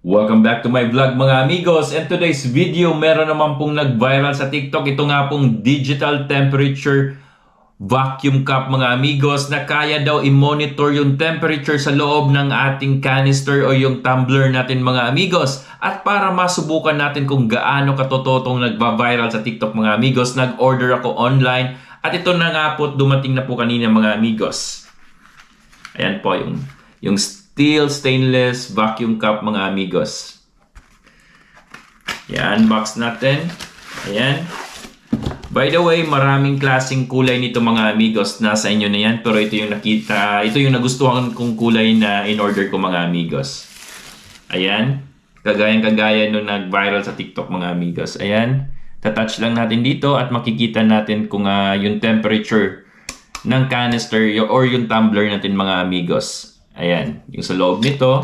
Welcome back to my vlog mga amigos, and today's video meron naman pong nag-viral sa TikTok. Ito nga pong digital temperature vacuum cup mga amigos na kaya daw i-monitor yung temperature sa loob ng ating canister o yung tumbler natin mga amigos. At para masubukan natin kung gaano katototong nagba-viral sa TikTok mga amigos, nag-order ako online at ito na nga po, dumating na po kanina mga amigos. Ayan po yung steel stainless vacuum cup mga amigos. Yan, unbox natin. Ayan. By the way, maraming klaseng kulay nito mga amigos. Nasa inyo na yan. Pero ito yung nakita, ito yung nagustuhan kong kulay na in-order ko mga amigos. Ayan. Kagayang-kagaya nung nag-viral sa TikTok mga amigos. Ayan. Tatouch lang natin dito at makikita natin kung yung temperature ng canister or yung tumbler natin mga amigos. Ayan. Yung sa loob nito,